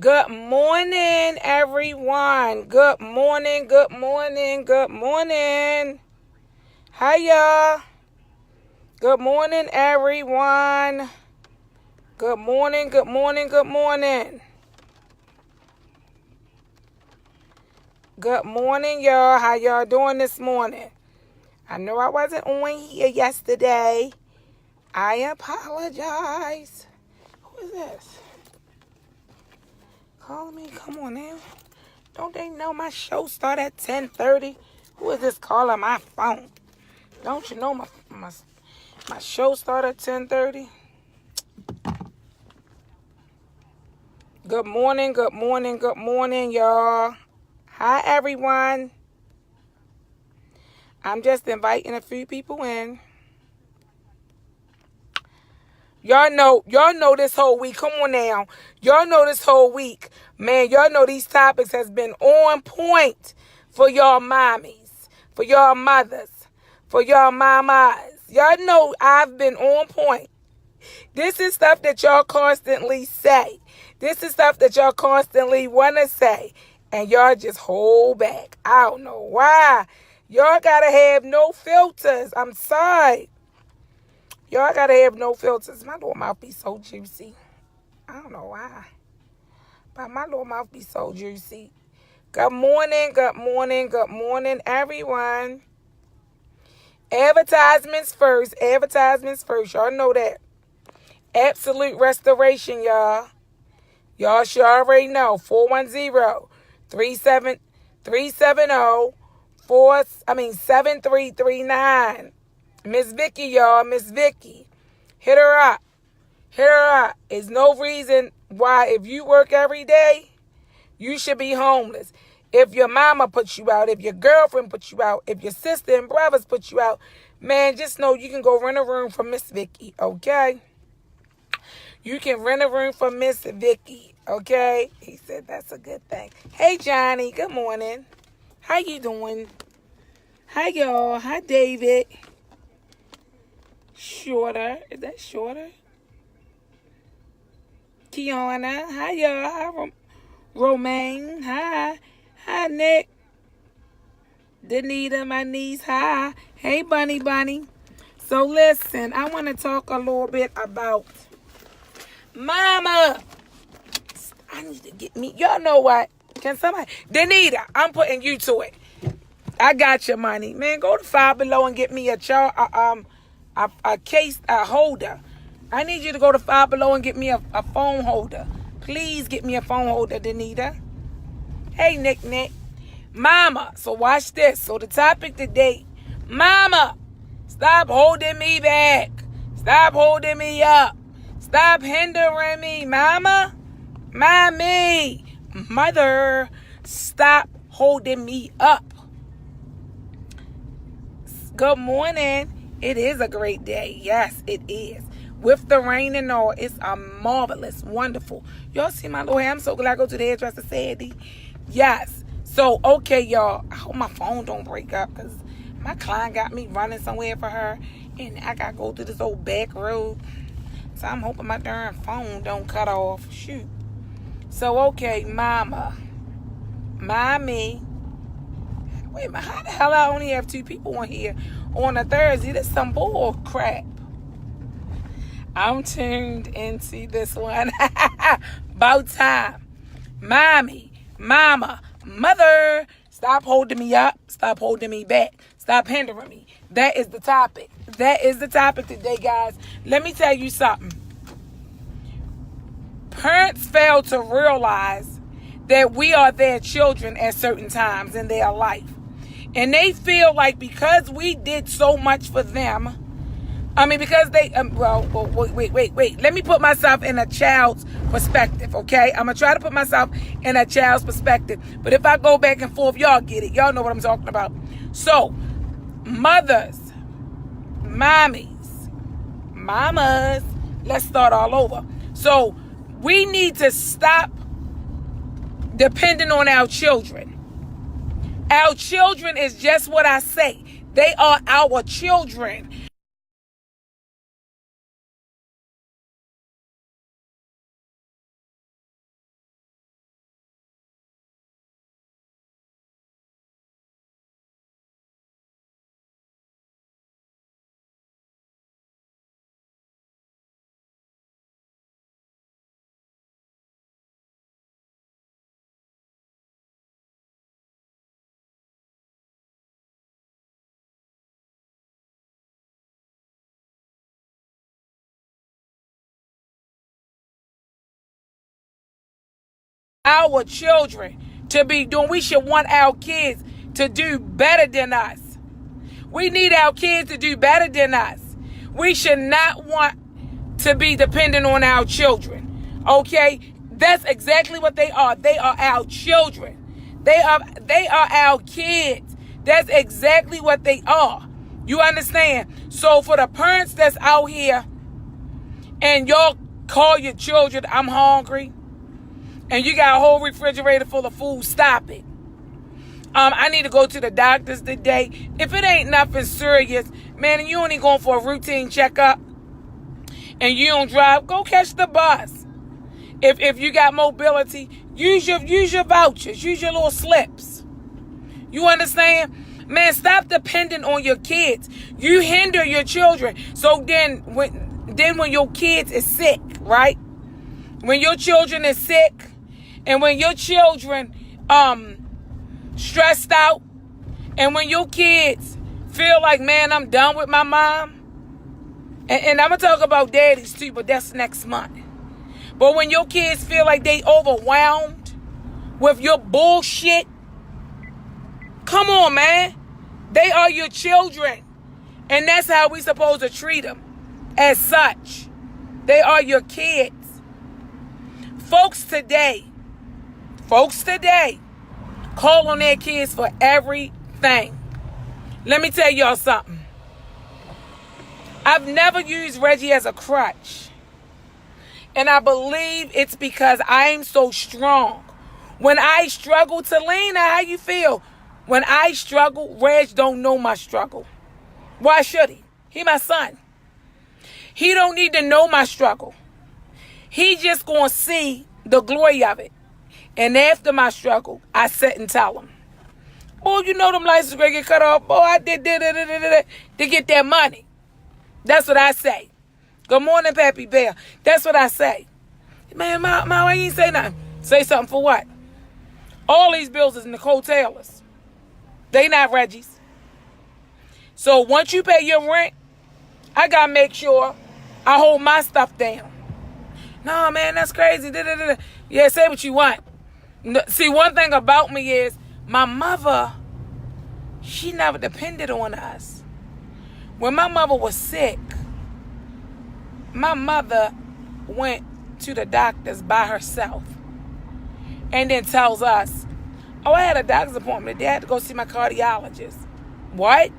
Good morning, everyone. Good morning, good morning, good morning. Hi, y'all. Good morning, everyone. Good morning, good morning, good morning. Good morning, y'all. How y'all doing this morning? I know I wasn't on here yesterday. I apologize. Who is this? Call me. Come on now. Don't they know my show start at 10:30? Who is this calling my phone? Don't you know my show start at 10:30? Good morning, good morning, good morning, y'all. Hi, everyone. I'm just inviting a few people in. Y'all know this whole week. Come on now. Y'all know this whole week. Man, y'all know these topics has been on point for y'all mommies, for y'all mothers, for y'all mamas. Y'all know I've been on point. This is stuff that y'all constantly say. This is stuff that y'all constantly want to say. And y'all just hold back. I don't know why. Y'all gotta have no filters. I'm sorry. Y'all gotta have no filters. My little mouth be so juicy. I don't know why. But my little mouth be so juicy. Good morning, good morning, good morning, everyone. Advertisements first. Advertisements first. Y'all know that. Absolute restoration, y'all. Y'all should already know. 410-370-7339. Miss Vicky, y'all. Miss Vicky. Hit her up. Hit her up. There's no reason why if you work every day, you should be homeless. If your mama puts you out, if your girlfriend puts you out, if your sister and brothers put you out, man, just know you can go rent a room for Miss Vicky, okay? You can rent a room for Miss Vicky, okay? He said that's a good thing. Hey, Johnny. Good morning. How you doing? Hi, y'all. Hi, David. Shorter. Is that Shorter? Kiana. Hi, y'all. Hi, Romaine. Hi. Hi, Nick. Danita, my niece. Hi. Hey, Bunny. So, listen. I want to talk a little bit about Mama. I need to get me. Y'all know what? Can somebody? Danita, I'm putting you to it. I got your money. Man, go to Five Below and get me a case, a holder. I need you to go to Five Below and get me a phone holder. Please get me a phone holder, Danita. Hey, Nick. Mama, so watch this. So the topic today, Mama, stop holding me back. Stop holding me up. Stop hindering me, Mama. Mommy, mother, stop holding me up. Good morning. It is a great day. Yes, it is. With the rain and all, it's a marvelous, wonderful. Y'all see my little hair? I'm so glad I go to the hairdresser Sandy. Yes. So, okay, y'all. I hope my phone don't break up because my client got me running somewhere for her. And I got to go through this old back road. So, I'm hoping my darn phone don't cut off. Shoot. So, okay, Mama. Mommy. Wait a minute, how the hell I only have 2 people on here on a Thursday? This is some bull crap. I'm tuned into this one. About time. Mommy, Mama, Mother, stop holding me up. Stop holding me back. Stop hindering me. That is the topic. That is the topic today, guys. Let me tell you something. Parents fail to realize that we are their children at certain times in their life. And they feel like because we did so much for them, because they, wait. Let me put myself in a child's perspective, okay? I'm going to try to put myself in a child's perspective. But if I go back and forth, y'all get it. Y'all know what I'm talking about. So, mothers, mommies, mamas, let's start all over. So, we need to stop depending on our children. Our children is just what I say. They are our children. our children to be doing. We should want our kids to do better than us. We need our kids to do better than us. We should not want to be dependent on our children. Okay? That's exactly what they are. They are our children. They are our kids. That's exactly what they are. You understand? So for the parents that's out here and y'all call your children, I'm hungry, and you got a whole refrigerator full of food, stop it. I need to go to the doctors today. If it ain't nothing serious, man, and you only going for a routine checkup and you don't drive, go catch the bus. If you got mobility, use your vouchers, use your little slips. You understand? Man, stop depending on your kids. You hinder your children. So then when your kids is sick, right? When your children is sick, and when your children stressed out, and when your kids feel like, man, I'm done with my mom, and I'm gonna talk about daddies too, but that's next month. But when your kids feel like they overwhelmed with your bullshit, come on, man. They are your children. And that's how we supposed to treat them. As such. They are your kids. Folks today call on their kids for everything. Let me tell y'all something. I've never used Reggie as a crutch. And I believe it's because I'm so strong. When I struggle, Talina, how you feel? When I struggle, Reg don't know my struggle. Why should he? He my son. He don't need to know my struggle. He just gonna see the glory of it. And after my struggle, I sit and tell him, boy, you know them licenses gonna get cut off. Boy, I did to get that money. That's what I say. Good morning, Pappy Bear. That's what I say. Man, Ma, why you ain't say nothing? Say something for what? All these bills is Nicol Taylor's. They not Reggie's. So once you pay your rent, I got to make sure I hold my stuff down. No, man, that's crazy. Yeah, say what you want. See, one thing about me is my mother, she never depended on us. When my mother was sick, my mother went to the doctors by herself and then tells us, oh, I had a doctor's appointment today. I had to go see my cardiologist. What?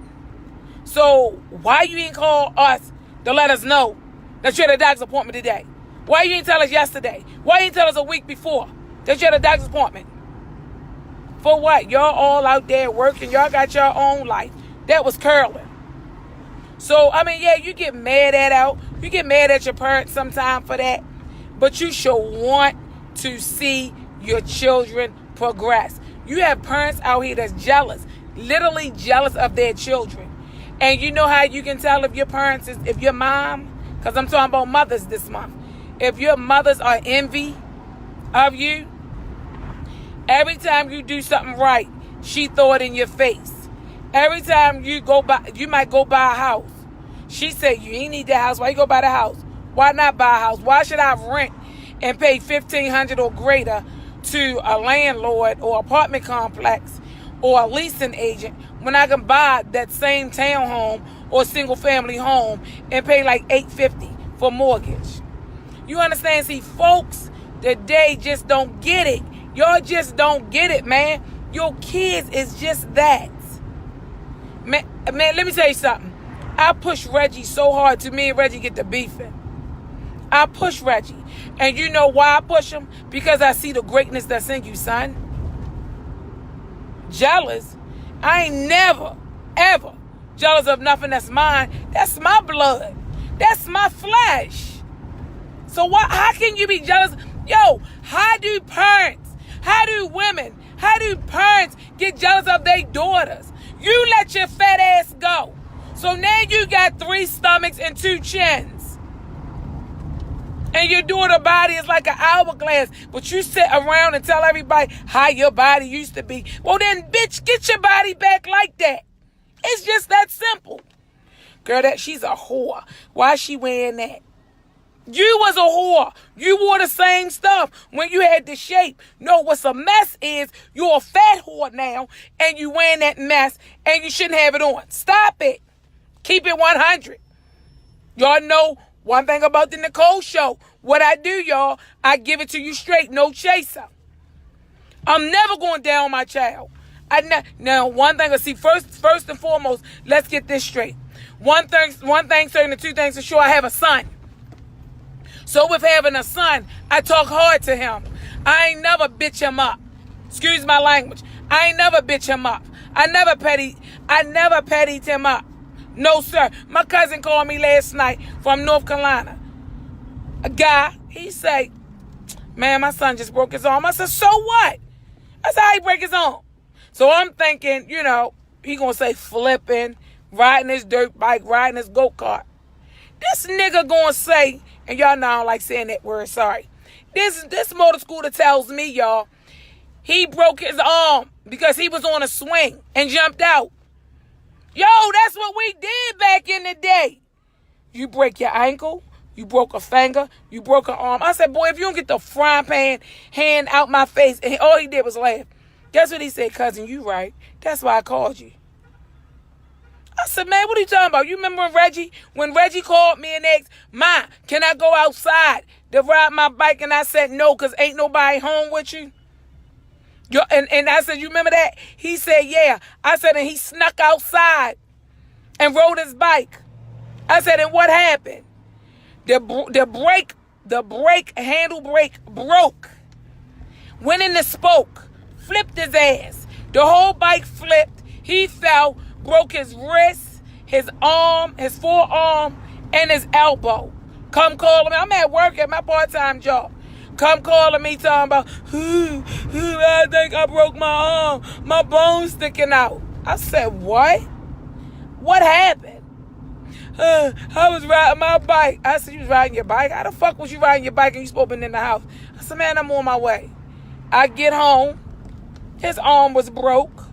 So why you didn't call us to let us know that you had a doctor's appointment today? Why you didn't tell us yesterday? Why you didn't tell us a week before that you had a doctor's appointment? For what? Y'all all out there working. Y'all got your own life. That was curling. So, I mean, yeah, you get mad you get mad at your parents sometime for that. But you should want to see your children progress. You have parents out here that's jealous, literally jealous of their children. And you know how you can tell if your parents is, if your mom, because I'm talking about mothers this month, if your mothers are envy of you, every time you do something right, she throw it in your face. Every time you might go buy a house, she say, you ain't need that house. Why you go buy the house? Why not buy a house? Why should I rent and pay $1,500 or greater to a landlord or apartment complex or a leasing agent when I can buy that same townhome or single family home and pay like $850 for mortgage? You understand? See, folks today just don't get it. Y'all just don't get it, man. Your kids is just that. Man, let me tell you something. I push Reggie so hard to me and Reggie get to beefing. I push Reggie. And you know why I push him? Because I see the greatness that's in you, son. Jealous? I ain't never, ever jealous of nothing that's mine. That's my blood. That's my flesh. So how can you be jealous? Yo, how do women, how do parents get jealous of their daughters? You let your fat ass go. So now you got 3 stomachs and 2 chins. And your daughter's body is like an hourglass. But you sit around and tell everybody how your body used to be. Well then, bitch, get your body back like that. It's just that simple. Girl, she's a whore. Why is she wearing that? You was a whore. You wore the same stuff when you had the shape. No, what's a mess is you're a fat whore now, and you wearing that mess, and you shouldn't have it on. Stop it. Keep it 100. Y'all know one thing about the Nicol show. What I do, y'all, I give it to you straight, no chaser. I'm never going down on my child. Now, one thing, see, first and foremost, let's get this straight. One thing certain, and two things for sure, I have a son. So with having a son, I talk hard to him. I ain't never bitch him up. Excuse my language. I ain't never bitch him up. I never pettied him up. No, sir. My cousin called me last night from North Carolina. A guy, he say, man, my son just broke his arm. I said, so what? That's how he break his arm. So I'm thinking, he gonna say flipping, riding his dirt bike, riding his go-kart. This nigga gonna say, and y'all know I don't like saying that word, sorry. This motor scooter tells me, y'all, he broke his arm because he was on a swing and jumped out. Yo, that's what we did back in the day. You break your ankle, you broke a finger, you broke an arm. I said, boy, if you don't get the frying pan hand out my face, and all he did was laugh. Guess what he said, cousin, you right. That's why I called you. I said, man, what are you talking about? You remember when Reggie called me and asked, Ma, can I go outside to ride my bike? And I said, no, because ain't nobody home with you. And I said, you remember that? He said, yeah. I said, and he snuck outside and rode his bike. I said, and what happened? The handle brake broke. Went in the spoke, flipped his ass. The whole bike flipped. He fell, broke his wrist, his arm, his forearm, and his elbow. Come calling me. I'm at work at my part-time job. Come calling me talking about, I think I broke my arm. My bone's sticking out. I said, what? What happened? I was riding my bike. I said, you was riding your bike? How the fuck was you riding your bike and you supposed to be in the house? I said, man, I'm on my way. I get home. His arm was broke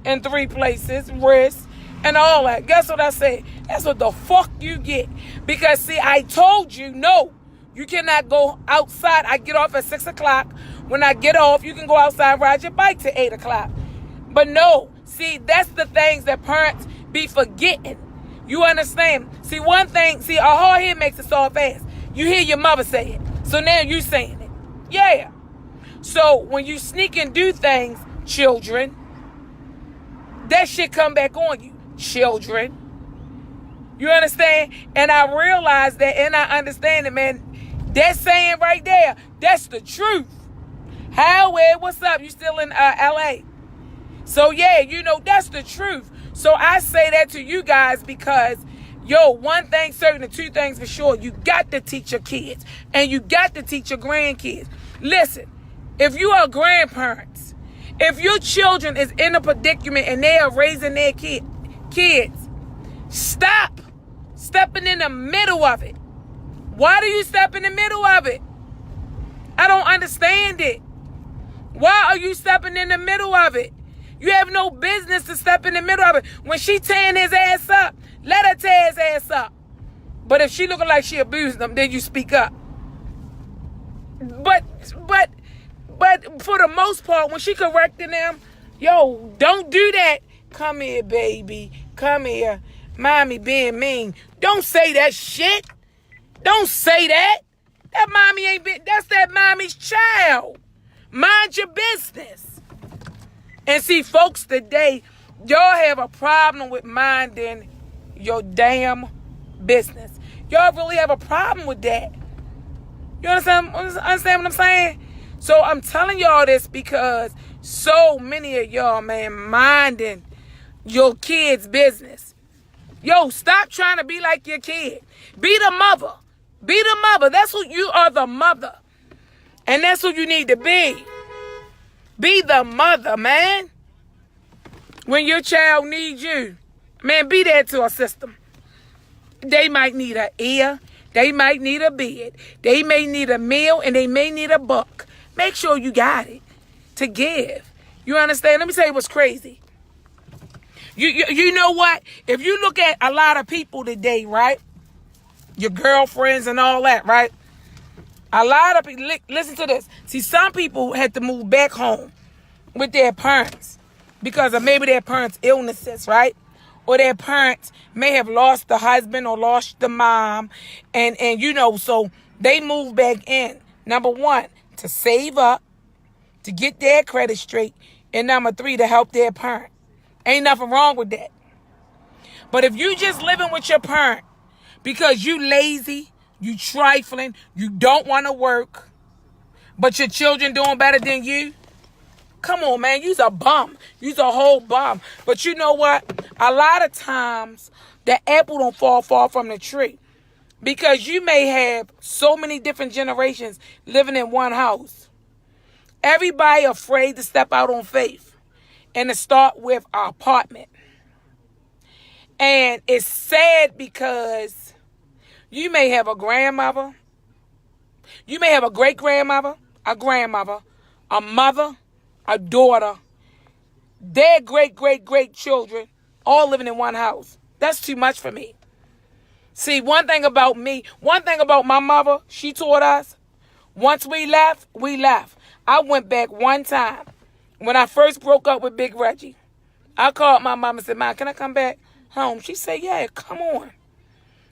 in 3 places, wrist, and all that. Guess what I said? That's what the fuck you get. Because, see, I told you, no. You cannot go outside. I get off at 6 o'clock. When I get off, you can go outside and ride your bike to 8 o'clock. But no, see, that's the things that parents be forgetting. You understand? See, one thing, a hard head makes a soft ass. You hear your mother say it. So now you saying it. Yeah. So when you sneak and do things, children, that shit come back on you. Children. You understand? And I realize that, and I understand it, man. That saying right there, that's the truth. Howard, what's up? You still in L.A.? So, yeah, that's the truth. So I say that to you guys because, one thing certain and 2 things for sure. You got to teach your kids and you got to teach your grandkids. Listen, if you are grandparents, if your children is in a predicament and they are raising their kids, stop stepping in the middle of it. Why do you step in the middle of it? I don't understand it. Why are you stepping in the middle of it? You have no business to step in the middle of it. When she tearing his ass up, let her tear his ass up. But if she looking like she abused him, then you speak up. But for the most part, when she correcting them, don't do that. Come here, baby. Come here. Mommy being mean. Don't say that shit. Don't say that. That mommy ain't been, that's that mommy's child. Mind your business. And see, folks, today, y'all have a problem with minding your damn business. Y'all really have a problem with that. You understand what I'm saying? So I'm telling y'all this because so many of y'all, man, minding your kid's business. Stop trying to be like your kid. Be the mother. Be the mother. That's who you are, the mother. And that's who you need to be. Be the mother, man. When your child needs you, man, be there to assist them. They might need an ear. They might need a bed. They may need a meal, and they may need a book. Make sure you got it to give. You understand? Let me tell you what's crazy. You know what? If you look at a lot of people today, right? your girlfriends and all that, right? A lot of people, listen to this. See, some people had to move back home with their parents because of maybe their parents' illnesses, right? Or their parents may have lost the husband or lost the mom. And so they moved back in. Number one, to save up, to get their credit straight. And number three, to help their parent. Ain't nothing wrong with that. But if you just living with your parent because you lazy, you trifling, you don't want to work, but your children doing better than you, come on, man, you's a bum. You's a whole bum. But you know what? A lot of times, the apple don't fall far from the tree. Because you may have so many different generations living in one house. Everybody afraid to step out on faith and to start with an apartment. And it's sad because you may have a grandmother, you may have a great-grandmother, a grandmother, a mother, a daughter, their great children, all living in one house. That's too much for me. See, one thing about my mother, she taught us, once we left, we left. I went back one time. When I first broke up with Big Reggie, I called my mom and said, "Mom, can I come back home?" She said, "Yeah, come on."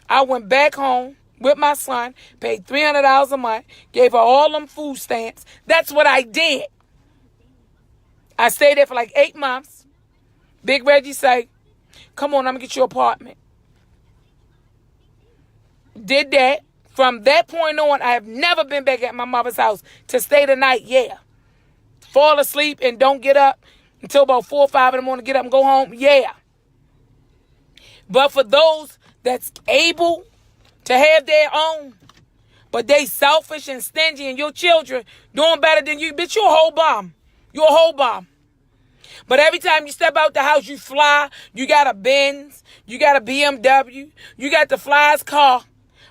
I went back home with my son, paid $300 a month, gave her all them food stamps. That's what I did. I stayed there for like 8 months. Big Reggie said, "Come on, I'm going to get you an apartment." Did that. From that point on, I have never been back at my mother's house to stay the night. Yeah. Fall asleep and don't get up until about 4 or 5 in the morning, get up and go home. Yeah. But for those that's able to have their own, but they selfish and stingy and your children doing better than you, bitch, you're a whole bomb. You're a whole bomb. But every time you step out the house, you fly. You got a Benz. You got a BMW. You got the flyest car.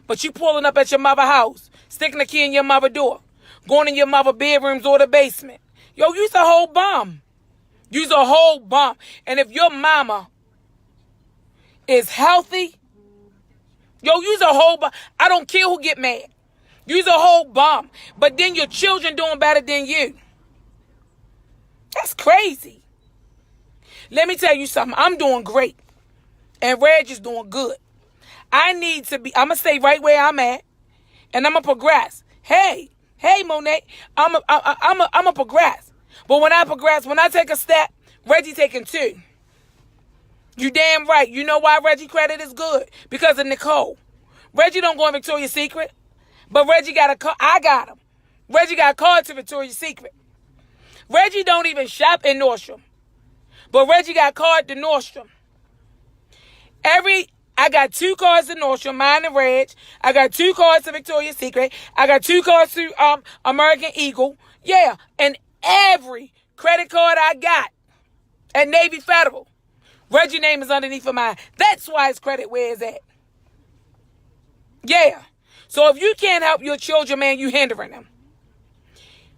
But you pulling up at your mother's house, sticking the key in your mother's door, going in your mother's bedrooms or the basement. Yo, you's a whole bum. You's a whole bum. And if your mama is healthy, yo, you's a whole bum. I don't care who get mad. You's a whole bum. But then your children doing better than you. That's crazy. Let me tell you something. I'm doing great. And Reg is doing good. I'm going to stay right where I'm at. And I'm going to progress. Hey, Monet, I'm going to progress. But when I progress, when I take a step, Reggie taking 2. You damn right. You know why Reggie credit is good? Because of Nicol. Reggie don't go in Victoria's Secret. But Reggie got a card. I got him. Reggie got a card to Victoria's Secret. Reggie don't even shop in Nordstrom. But Reggie got a card to Nordstrom. I got 2 cards to Nordstrom, mine and Reg. I got 2 cards to Victoria's Secret. I got 2 cards to American Eagle. Yeah, and every credit card I got at Navy Federal, Reggie's name is underneath of mine. That's why his credit where it's at. Yeah. So if you can't help your children, man, you hindering them.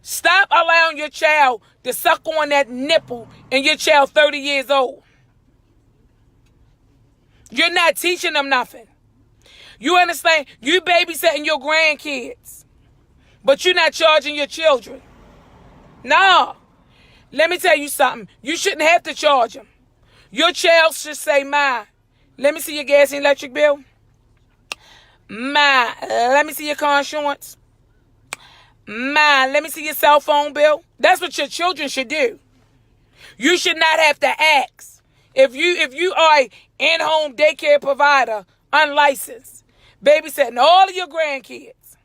Stop allowing your child to suck on that nipple and your child 30 years old. You're not teaching them nothing. You understand? You babysitting your grandkids, but you're not charging your children. No. Let me tell you something. You shouldn't have to charge them. Your child should say, "Ma, let me see your gas and electric bill. Ma, let me see your car insurance. Ma, let me see your cell phone bill." That's what your children should do. You should not have to ask. If you are an in-home daycare provider, unlicensed, babysitting all of your grandkids,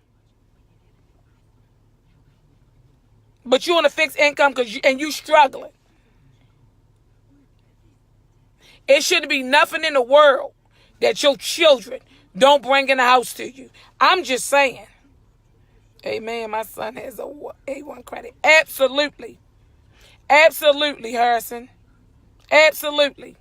but you on a fixed income and you struggling, it shouldn't be nothing in the world that your children don't bring in the house to you. I'm just saying. Amen. My son has a A1 credit. Absolutely. Absolutely, Harrison. Absolutely.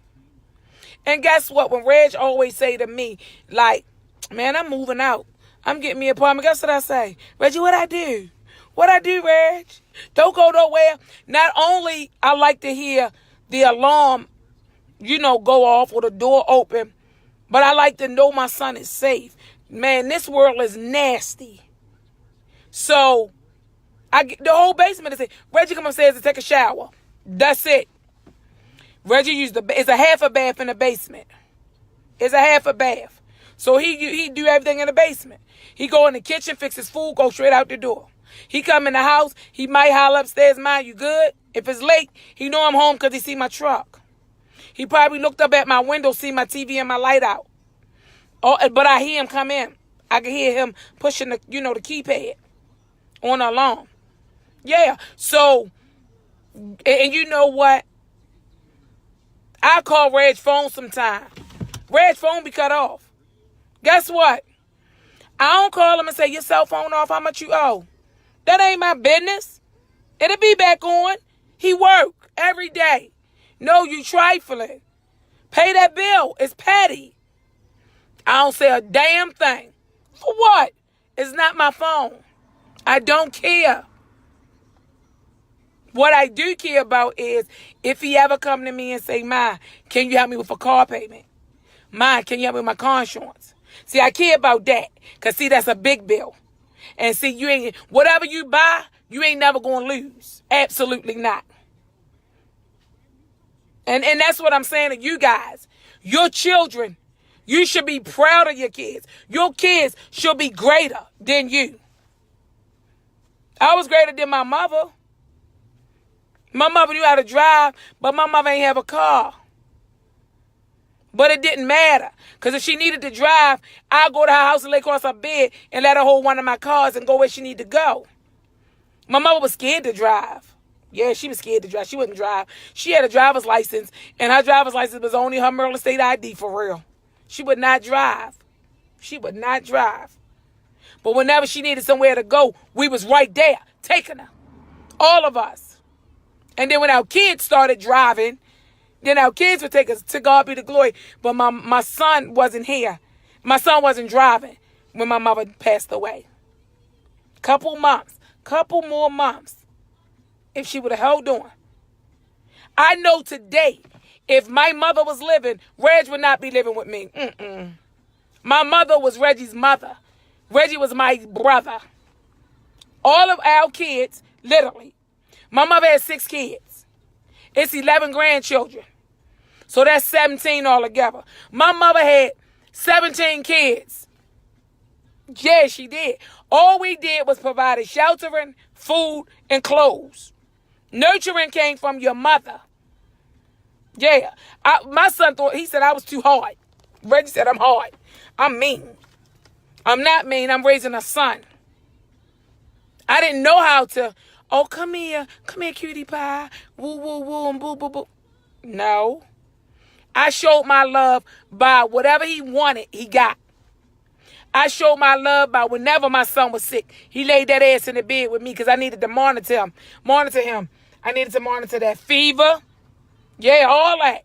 And guess what? When Reg always say to me, like, "Man, I'm moving out. I'm getting me an apartment." Guess what I say? "Reggie, what I do? What I do, Reg? Don't go nowhere." Not only I like to hear the alarm, go off or the door open, but I like to know my son is safe. Man, this world is nasty. So the whole basement is it. Reggie come upstairs to take a shower. That's it. Reggie it's a half a bath in the basement. It's a half a bath. So he do everything in the basement. He go in the kitchen, fix his food, go straight out the door. He come in the house, he might holler upstairs, "Mom, you good?" If it's late, he know I'm home because he see my truck. He probably looked up at my window, see my TV and my light out. Oh, but I hear him come in. I can hear him pushing the keypad on the alarm. Yeah. So, and you know what? I call Reg's phone sometime. Reg's phone be cut off. Guess what? I don't call him and say, "Your cell phone off, how much you owe?" That ain't my business. It'll be back on. He work every day. No, you trifling. Pay that bill. It's petty. I don't say a damn thing. For what? It's not my phone. I don't care. What I do care about is if he ever come to me and say, "Ma, can you help me with a car payment? Ma, can you help me with my car insurance?" See, I care about that. Because, see, that's a big bill. And, see, whatever you buy, you ain't never going to lose. Absolutely not. And that's what I'm saying to you guys. Your children, you should be proud of your kids. Your kids should be greater than you. I was greater than my mother. My mother knew how to drive, but my mother ain't have a car. But it didn't matter. Because if she needed to drive, I'd go to her house and lay across her bed and let her hold one of my cars and go where she needed to go. My mother was scared to drive. Yeah, she was scared to drive. She wouldn't drive. She had a driver's license, and her driver's license was only her Maryland State ID for real. She would not drive. She would not drive. But whenever she needed somewhere to go, we was right there, taking her. All of us. And then when our kids started driving, then our kids would take us. To God be the glory. But my son wasn't here. My son wasn't driving when my mother passed away. Couple more months. If she would have held on. I know today, if my mother was living, Reg would not be living with me. My mother was Reggie's mother. Reggie was my brother. All of our kids, literally. My mother had 6 kids. It's 11 grandchildren. So that's 17 altogether. My mother had 17 kids. Yeah, she did. All we did was provide sheltering, food, and clothes. Nurturing came from your mother. Yeah. My son he said I was too hard. Reggie said I'm hard. I'm mean. I'm not mean. I'm raising a son. I didn't know how to, "Oh, come here, cutie pie, woo, woo, woo, and boo, boo, boo." No. I showed my love by whatever he wanted, he got. I showed my love by whenever my son was sick, he laid that ass in the bed with me because I needed to monitor him. I needed to monitor that fever. Yeah, all that.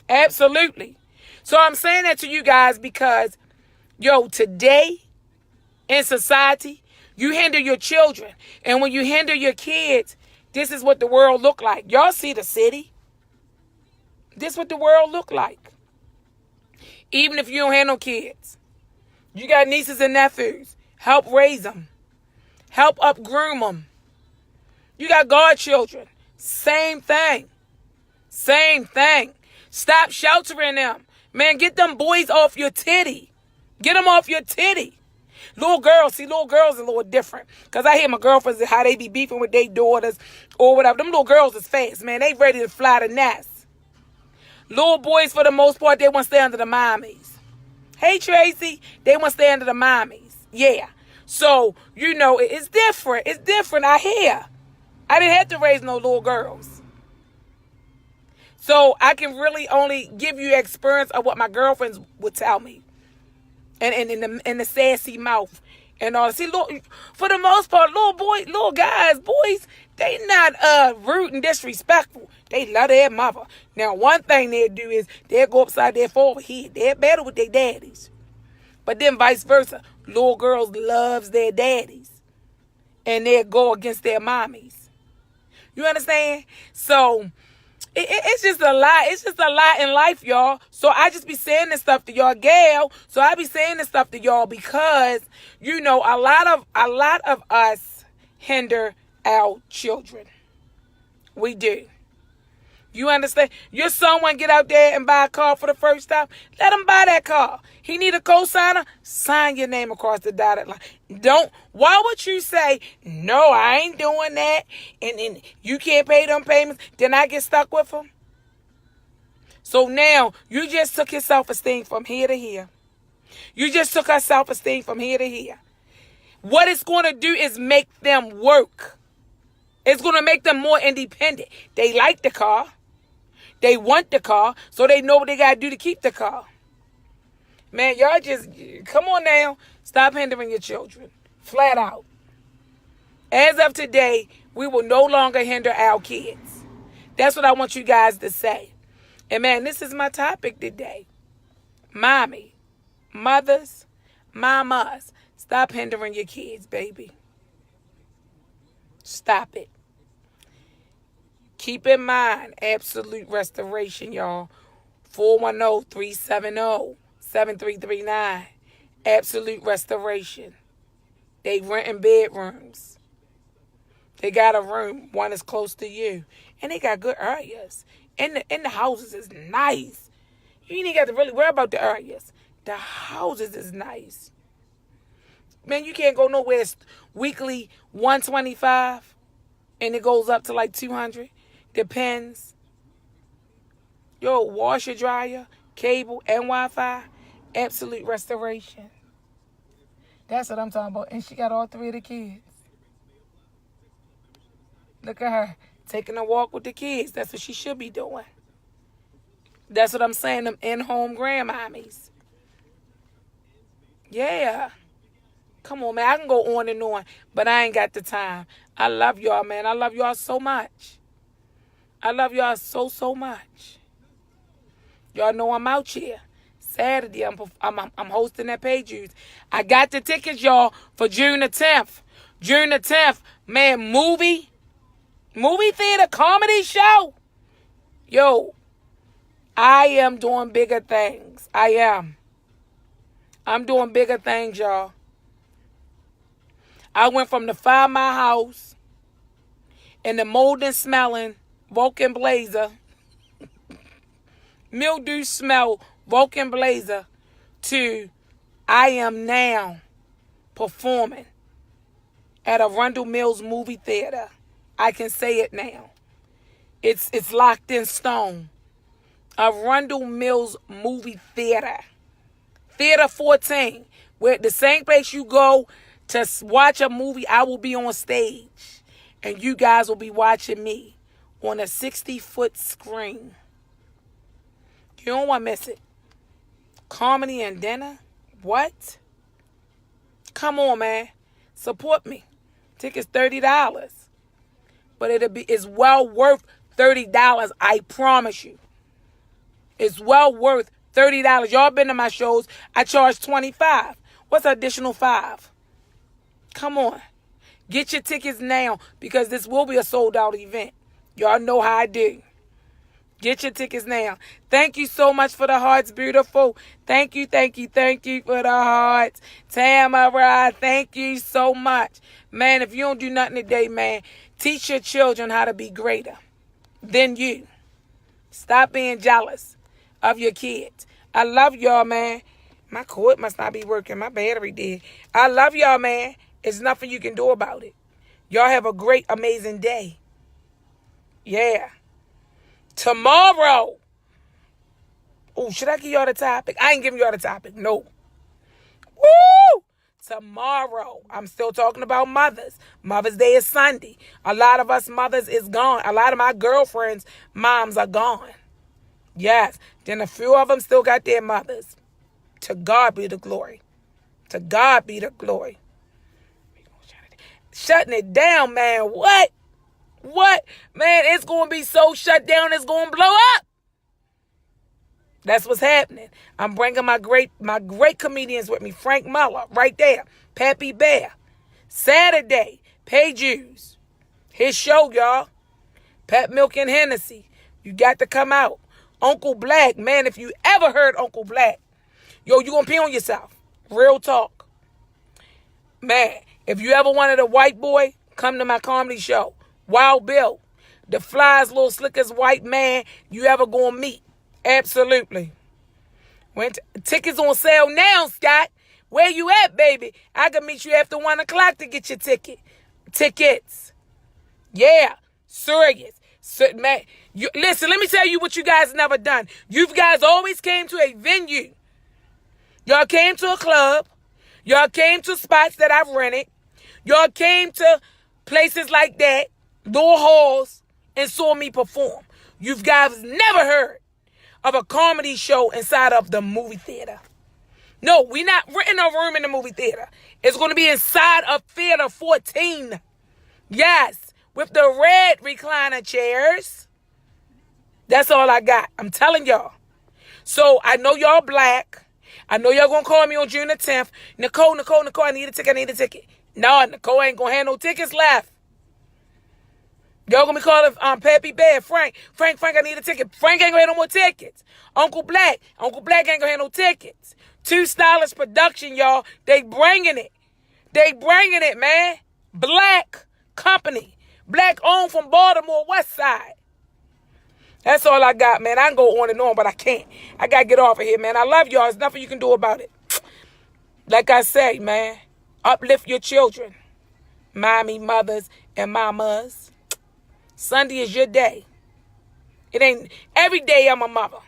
Absolutely. So I'm saying that to you guys because, today in society, you hinder your children. And when you hinder your kids, this is what the world look like. Y'all see the city? This is what the world look like. Even if you don't have no kids. You got nieces and nephews. Help raise them. Help up-groom them. You got godchildren. Same thing. Same thing. Stop sheltering them. Man, get them boys off your titty. Get them off your titty. Little girls are a little different. Because I hear my girlfriends, how they be beefing with their daughters or whatever. Them little girls is fast, man. They ready to fly the nest. Little boys, for the most part, they want to stay under the mommies. Hey, Tracy, they want to stay under the mommies. Yeah. So, it's different. It's different. I hear. I didn't have to raise no little girls. So, I can really only give you experience of what my girlfriends would tell me. And in the sassy mouth. And all. See, for the most part, little guys, boys, they not rude and disrespectful. They love their mother. Now, one thing they'll do is they'll go upside their forward head. They're better with their daddies. But then vice versa. Little girls loves their daddies. And they'll go against their mommies. You understand? So, It's just a lot. It's just a lot in life, y'all. So I just be saying this stuff to y'all, Gail. So I be saying this stuff to y'all because, you know, a lot of us hinder our children. We do. You understand? Your son want to get out there and buy a car for the first time. Let him buy that car. He need a co-signer. Sign your name across the dotted line. Don't. Why would you say, no, I ain't doing that, and you can't pay them payments, then I get stuck with them? So now, you just took your self-esteem from here to here. You just took her self-esteem from here to here. What it's going to do is make them work. It's going to make them more independent. They like the car. They want the car, so they know what they got to do to keep the car. Man, y'all just, come on now. Stop hindering your children. Flat out. As of today, we will no longer hinder our kids. That's what I want you guys to say. And man, this is my topic today. Mommy, mothers, mamas, stop hindering your kids, baby. Stop it. Keep in mind, Absolute Restoration, y'all. 410-370-7339. Absolute Restoration. They renting bedrooms. They got a room. One is close to you. And they got good areas. And the houses is nice. You ain't got to really worry about the areas. The houses is nice. Man, you can't go nowhere. It's weekly $125. And it goes up to like $200. Depends. Yo, washer, dryer, cable, and Wi-Fi. Absolute Restoration. That's what I'm talking about. And she got all three of the kids. Look at her. Taking a walk with the kids. That's what she should be doing. That's what I'm saying. Them in-home grandmommies. Yeah. Come on, man. I can go on and on. But I ain't got the time. I love y'all, man. I love y'all so much. I love y'all so, so much. Y'all know I'm out here. Saturday, I'm hosting that Page Use. I got the tickets, y'all, for June the 10th. June the 10th, man, movie theater, comedy show. Yo, I am doing bigger things. I am. I'm doing bigger things, y'all. I went from the 5 Mile House and the mold and smelling Vulcan Blazer, mildew smell Vulcan Blazer, to I am now performing at a Rundle Mills movie theater. I can say it now. It's locked in stone. A Rundle Mills movie theater. Theater 14. Where the same place you go to watch a movie, I will be on stage. And you guys will be watching me on a 60-foot screen. You don't want to miss it. Comedy and dinner? What? Come on, man. Support me. Tickets $30. But it's well worth $30. I promise you. It's well worth $30. Y'all been to my shows. I charge $25. What's additional $5? Come on. Get your tickets now because this will be a sold out event. Y'all know how I do. Get your tickets now. Thank you so much for the hearts, beautiful. Thank you for the hearts. Tamara, thank you so much. Man, if you don't do nothing today, man, teach your children how to be greater than you. Stop being jealous of your kids. I love y'all, man. My cord must not be working. My battery did. I love y'all, man. There's nothing you can do about it. Y'all have a great, amazing day. Yeah. Tomorrow. Oh, should I give y'all the topic? I ain't giving y'all the topic. No. Woo! Tomorrow. I'm still talking about mothers. Mother's Day is Sunday. A lot of us mothers is gone. A lot of my girlfriends' moms are gone. Yes. Then a few of them still got their mothers. To God be the glory. To God be the glory. Shutting it down, man. What? Man, it's going to be so shut down, it's going to blow up. That's what's happening. I'm bringing my great comedians with me. Frank Muller, right there. Pappy Bear. Saturday, Page Use. His show, y'all. Pep Milk and Hennessy. You got to come out. Uncle Black, man, if you ever heard Uncle Black, yo, you gonna pee on yourself. Real talk. Man, if you ever wanted a white boy, come to my comedy show. Wild Bill. The flyest, little slickest white man you ever gonna meet. Absolutely. Tickets on sale now, Scott. Where you at, baby? I can meet you after 1 o'clock to get your tickets. Yeah. Serious. So, man, listen, let me tell you what you guys never done. You guys always came to a venue. Y'all came to a club. Y'all came to spots that I've rented. Y'all came to places like that, little halls, and saw me perform. You guys never heard of a comedy show inside of the movie theater. No, we not renting a room in the movie theater. It's going to be inside of Theater 14. Yes, with the red recliner chairs. That's all I got. I'm telling y'all. So I know y'all black. I know y'all going to call me on June the 10th. Nicole, I need a ticket. No, Nicole ain't going to have no tickets left. Y'all going to be calling Pappy Bear, Frank, I need a ticket. Frank ain't going to have no more tickets. Uncle Black ain't going to have no tickets. Two Stylish Production, y'all. They bringing it, man. Black company. Black owned from Baltimore West Side. That's all I got, man. I can go on and on, but I can't. I got to get off of here, man. I love y'all. There's nothing you can do about it. Like I say, man, uplift your children. Mommy, mothers, and mamas. Sunday is your day. It ain't every day I'm a mother.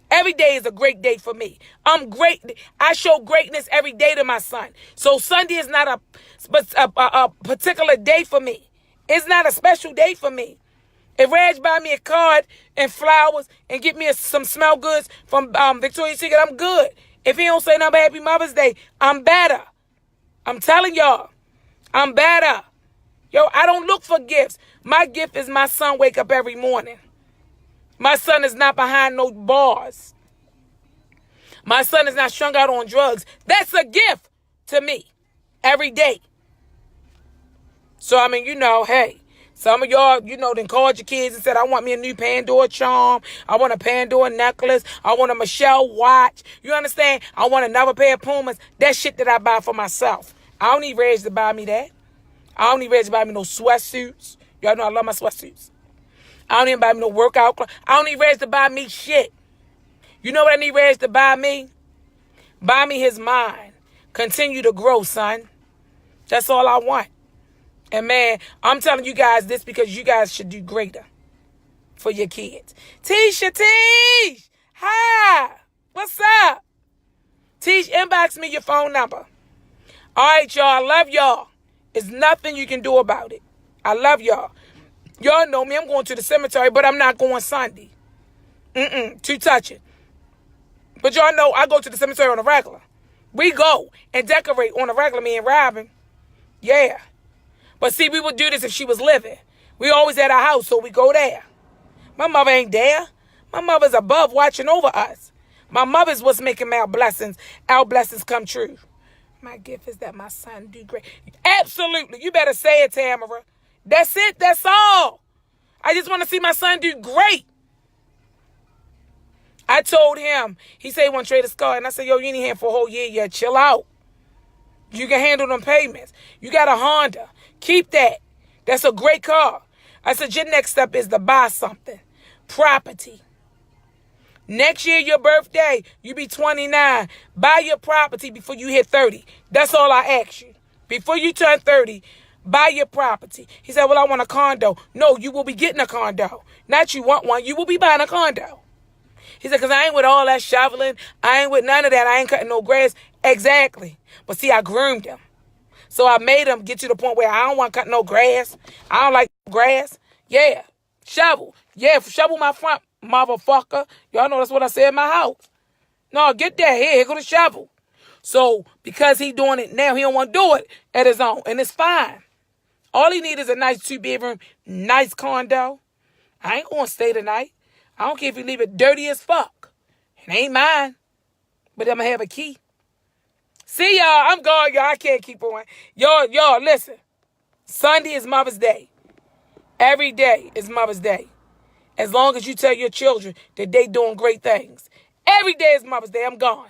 Every day is a great day for me. I'm great. I show greatness every day to my son. So Sunday is not a particular day for me. It's not a special day for me. If Reg buy me a card and flowers and get me some smell goods from Victoria's Secret, I'm good. If he don't say nothing but Happy Mother's Day, I'm better. I'm telling y'all, I'm better. Yo, I don't look for gifts. My gift is my son wake up every morning. My son is not behind no bars. My son is not strung out on drugs. That's a gift to me every day. So, I mean, hey, some of y'all, then called your kids and said, I want me a new Pandora charm. I want a Pandora necklace. I want a Michelle watch. You understand? I want another pair of Pumas. That shit that I buy for myself. I don't need Reg to buy me that. I don't need Reg to buy me no sweatsuits. Y'all know I love my sweatsuits. I don't even buy me no workout clothes. I don't need Reg to buy me shit. You know what I need Reg to buy me? Buy me his mind. Continue to grow, son. That's all I want. And man, I'm telling you guys this because you guys should do greater for your kids. Tish, hi. What's up? Tish, inbox me your phone number. All right, y'all. I love y'all. There's nothing you can do about it. I love y'all. Y'all know me. I'm going to the cemetery, but I'm not going Sunday. Too touching. But y'all know I go to the cemetery on a regular. We go and decorate on a regular, me and Robin. Yeah. But see, we would do this if she was living. We always at our house, so we go there. My mother ain't there. My mother's above watching over us. My mother's what's making our blessings come true. My gift is that my son do great. Absolutely. You better say it, Tamara. That's it. That's all. I just want to see my son do great. I told him. He said he want to trade his car. And I said, yo, you ain't here for a whole year yet. Chill out. You can handle them payments. You got a Honda. Keep that. That's a great car. I said, your next step is to buy something. Property. Next year, your birthday, you be 29. Buy your property before you hit 30. That's all I ask you. Before you turn 30, buy your property. He said, well, I want a condo. No, you will be getting a condo. Not you want one. You will be buying a condo. He said, because I ain't with all that shoveling. I ain't with none of that. I ain't cutting no grass. Exactly. But see, I groomed him. So I made him get to the point where I don't want to cut no grass. I don't like grass. Yeah. Shovel. Yeah, shovel my front, motherfucker. Y'all know that's what I say in my house. No, get that here go the shovel. So because he doing it now, he don't want to do it at his own. And it's fine. All he need is a nice 2-bedroom, nice condo. I ain't going to stay tonight. I don't care if you leave it dirty as fuck. It ain't mine. But I'm going to have a key. See y'all, I'm going, y'all. I can't keep on. Y'all, listen. Sunday is Mother's Day. Every day is Mother's Day. as long as you tell your children that they doing great things. Every day is Mother's Day. I'm gone.